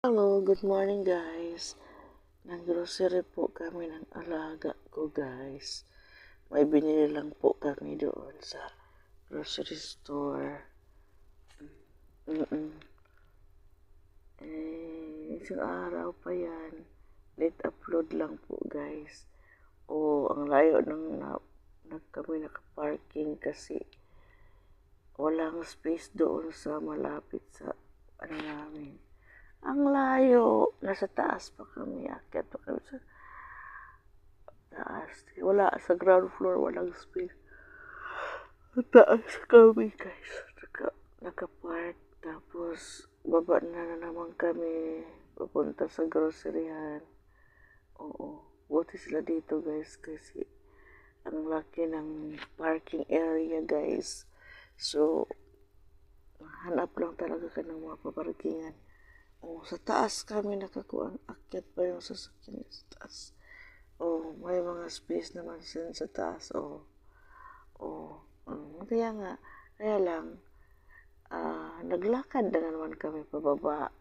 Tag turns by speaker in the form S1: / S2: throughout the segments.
S1: Hello, good morning guys. Nag-grocery po kami ng alaga ko guys. May binili lang po kami doon sa grocery store. Mm-mm. Isang araw pa yan. Late upload lang po guys. Ang layo kami nakaparking kasi walang space doon sa malapit sa namin. Ang layo. Nasa taas pa kami. Akyat pa kami sa taas. Wala sa ground floor. Walang space. Sa taas kami guys. Nakapark. Tapos baba na naman kami. Papunta sa groceryhan. Oo. Buti sila dito guys. Kasi ang laki ng parking area guys. So hanap lang talaga ka ng mga paparkingan. Sa taas kami nakakuan. Akyat pa yung sasakyan sa taas. May mga space naman sa taas. Kaya nga, kaya lang, naglakad na naman kami pababa.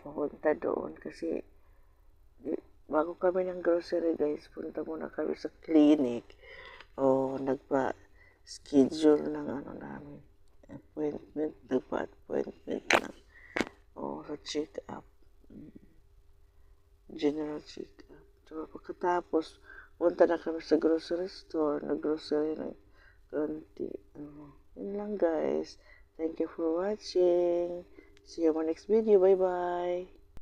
S1: Papunta doon kasi bago kami ng grocery guys, punta muna kami sa clinic. Nagpa-schedule ng namin. Nagpa-appointment lang. Sa check-up. General check-up. So, pagkatapos, punta na kami sa grocery store. Nag-grocery ng konti. Yun lang guys. Thank you for watching. See you on my next video. Bye-bye.